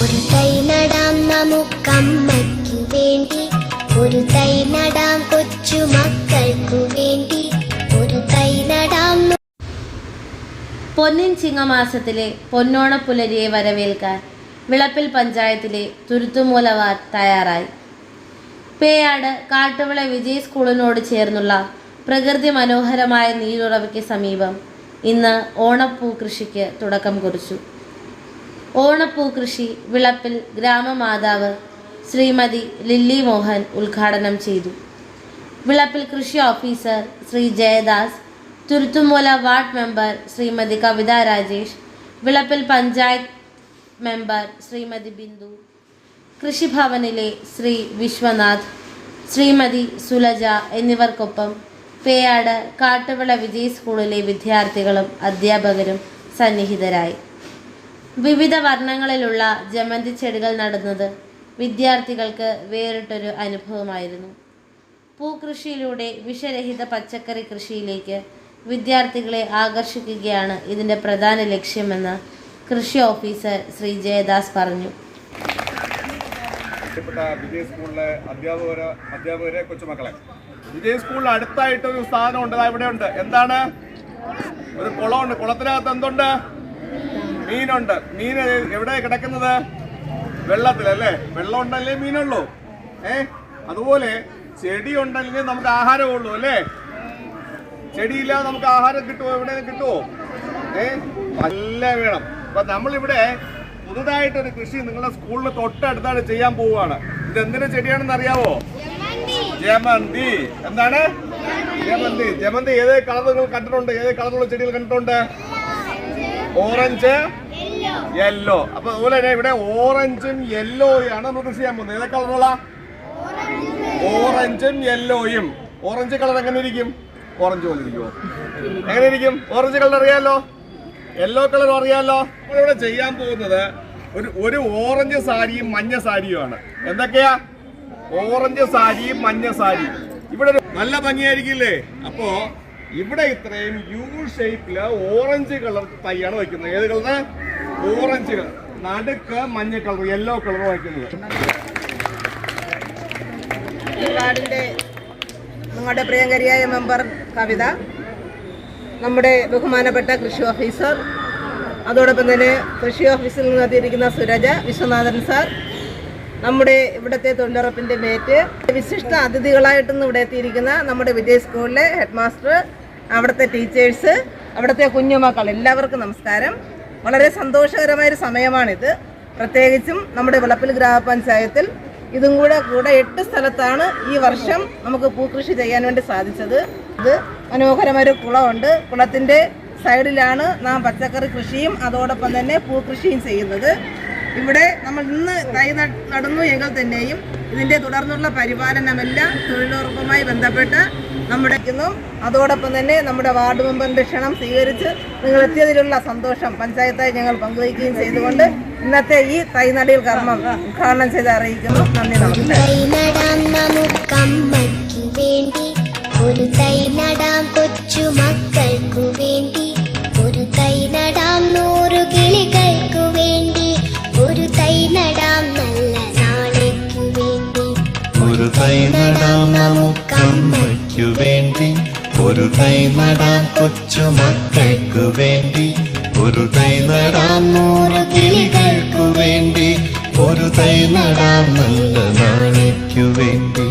ഒരു തൈ നടാം നമുക്കമ്മയ്ക്കു വേണ്ടി, ഒരു തൈ നടാം കൊച്ചു മക്കൾക്കു വേണ്ടി, ഒരു തൈ നടാം. പൊന്നിൻ ചിങ്ങമാസത്തിലെ പൊന്നോണപ്പുലരിയെ വരവേൽക്കാൻ വിളപ്പിൽ പഞ്ചായത്തിലെ തുരുത്തുമൂല വാർഡ് തയ്യാറായി. പേയാട് കാട്ടുവിള വിജയ് സ്കൂളിനോട് ചേർന്നുള്ള പ്രകൃതി മനോഹരമായ നീരുറവയ്ക്ക് സമീപം ഇന്ന് ഓണപ്പൂ കൃഷിക്ക് തുടക്കം കുറിച്ചു. ഓണപ്പൂ കൃഷി വിളപ്പിൽ ഗ്രാമമാതാവ് ശ്രീമതി ലില്ലി മോഹൻ ഉദ്ഘാടനം ചെയ്തു. വിളപ്പിൽ കൃഷി officer Shri Jayadas, Thuruthumoola ward member Shrimati Kavitha Rajesh, Vilappil panchayat member Shrimati Bindu, കൃഷിഭവനിലെ ശ്രീ വിശ്വനാഥ്, ശ്രീമതി സുലജ എന്നിവർക്കൊപ്പം പേയാട് കാട്ടുവിള വിജയ് സ്കൂളിലെ വിദ്യാർത്ഥികളും അധ്യാപകരും സന്നിഹിതരായി. വിവിധ വർണ്ണങ്ങളിലുള്ള ജമന്തി ചെടികൾ നടുന്നത് വിദ്യാർത്ഥികൾക്ക് വേറിട്ടൊരു അനുഭവമായിരുന്നു. പൂക്കൃഷിയിലൂടെ വിഷരഹിത പച്ചക്കറി കൃഷിയിലേക്ക് വിദ്യാർത്ഥികളെ ആകർഷിക്കുകയാണ് ഇതിൻ്റെ പ്രധാന ലക്ഷ്യമെന്ന് കൃഷി ഓഫീസർ ശ്രീ ജയദാസ് പറഞ്ഞു. വിജയ് സ്കൂളിലെ അധ്യാപകരെ കൊച്ചുമക്കളെ, വിജയ് സ്കൂളിൽ അടുത്തായിട്ടൊരു സ്ഥാനമുണ്ട്, ഇവിടെ ഉണ്ട്. എന്താണ്? ഒരു കുളമുണ്ട്. കുളത്തിനകത്ത് എന്തുണ്ട്? മീനുണ്ട്. മീൻ എവിടെ കിടക്കുന്നത്? വെള്ളത്തിലല്ലേ? വെള്ളം ഉണ്ടല്ലേ മീനുള്ളൂ. അതുപോലെ ചെടി ഉണ്ടെങ്കിൽ നമുക്ക് ആഹാരമുള്ളൂ അല്ലേ? ചെടിയില്ലാതെ നമുക്ക് ആഹാരം കിട്ടുമോ? എവിടെ കിട്ടുമോ? നല്ല വേണം. അപ്പൊ നമ്മളിവിടെ പുതുതായിട്ടൊരു കൃഷി നിങ്ങളുടെ സ്കൂളിന് തൊട്ടടുത്താണ് ചെയ്യാൻ പോവുകയാണ്. ഇത് എന്തിന്റെ ചെടിയാണെന്ന് അറിയാവോ? ജമന്തി. എന്താണ്? ജമന്തി. ജമന്തി ഏത് കളർ നിങ്ങൾ കണ്ടിട്ടുണ്ട്? ഏത് കളറുള്ള ചെടികൾ കണ്ടിട്ടുണ്ട്? Orange, yellow. അപ്പൊ അതുപോലെ തന്നെ ഇവിടെ ഓറഞ്ചും യെല്ലോയാണ് നമ്മൾ കൃഷി ചെയ്യാൻ പോകുന്നത്. ഏത് കളറുള്ള? ഓറഞ്ചും യെല്ലോയും. ഓറഞ്ച് കളർ എങ്ങനെ ഇരിക്കും? ഓറഞ്ച് പോലെ ഇരിക്കുമോ? എങ്ങനെ ഇരിക്കും? ഓറഞ്ച് കളർ അറിയാലോ, യെല്ലോ കളർ അറിയാലോ. നമ്മളിവിടെ ചെയ്യാൻ പോകുന്നത് ഒരു ഓറഞ്ച് സാരിയും മഞ്ഞ സാരിയുമാണ്. എന്തൊക്കെയാ? ഓറഞ്ച് സാരിയും മഞ്ഞ സാരിയും. ഇവിടെ ഒരു നല്ല ഭംഗിയായിരിക്കില്ലേ? അപ്പോ ഇവിടെ ഇത്രയും യു ഷേപ്പില് ഓറഞ്ച് കളർ തൈയാണ് വയ്ക്കുന്നത്. ഏത് കളറ്? Orange colour. നടുക്ക് മഞ്ഞ കളർ, യെല്ലോ കളർ വയ്ക്കുന്നത്. നിങ്ങളുടെ പ്രിയങ്കരിയായ മെമ്പർ കവിത, നമ്മുടെ ബഹുമാനപ്പെട്ട കൃഷി ഓഫീസർ, അതോടൊപ്പം തന്നെ കൃഷി ഓഫീസിൽ നിന്ന് എത്തിയിരിക്കുന്ന സുരജ, വിശ്വനാഥൻ സാർ, നമ്മുടെ ഇവിടുത്തെ തൊഴിലുറപ്പിൻ്റെ മേറ്റ്, വിശിഷ്ട അതിഥികളായിട്ടൊന്നും ഇവിടെ എത്തിയിരിക്കുന്ന നമ്മുടെ വിജയ് സ്കൂളിലെ ഹെഡ് മാസ്റ്റർ, അവിടുത്തെ ടീച്ചേഴ്സ്, അവിടുത്തെ കുഞ്ഞുമക്കൾ, എല്ലാവർക്കും നമസ്കാരം. വളരെ സന്തോഷകരമായൊരു സമയമാണിത്. പ്രത്യേകിച്ചും നമ്മുടെ വിളപ്പിൽ ഗ്രാമപഞ്ചായത്തിൽ ഇതും കൂടെ 8 സ്ഥലത്താണ് ഈ വർഷം നമുക്ക് പൂക്കൃഷി ചെയ്യാൻ വേണ്ടി സാധിച്ചത്. ഇത് മനോഹരമായൊരു കുളമുണ്ട്. കുളത്തിൻ്റെ സൈഡിലാണ് നാം പച്ചക്കറി കൃഷിയും അതോടൊപ്പം തന്നെ പൂക്കൃഷിയും ചെയ്യുന്നത്. ഇവിടെ നമ്മൾ ഇന്ന് തൈ നടുന്നു എങ്കിൽ തന്നെയും ഇതിൻ്റെ തുടർന്നുള്ള പരിപാലനമെല്ലാം തൊഴിലുറപ്പുമായി ബന്ധപ്പെട്ട് നമ്മുടെ അതോടൊപ്പം തന്നെ നമ്മുടെ വാർഡ് മെമ്പറിൻ്റെ ക്ഷണം സ്വീകരിച്ച് നിങ്ങൾ എത്തിയതിലുള്ള സന്തോഷം പഞ്ചായത്തായി ഞങ്ങൾ പങ്കുവയ്ക്കുകയും ചെയ്തുകൊണ്ട് ഇന്നത്തെ ഈ തൈനടിയിൽ കർമ്മം ഉദ്ഘാടനം ചെയ്ത് അറിയിക്കുന്നു. നന്ദി, ഒരു തൈ നടാം കൊച്ചു മക്കൾക്കു വേണ്ടി, ഒരു തൈ നടാം 100 കിളികൾക്കു വേണ്ടി, ഒരു തൈ നടാം നല്ല നാളേക്കു വേണ്ടി, ഒരു തൈ നടാം നമുക്കമ്മയ്ക്കു വേണ്ടി, ഒരു തൈ നടാം കൊച്ചു മക്കൾക്കു വേണ്ടി, ഒരു തൈ നടാം 100 കിളികൾക്കു വേണ്ടി, ഒരു തൈ നടാം നല്ല നാളേക്കു വേണ്ടി.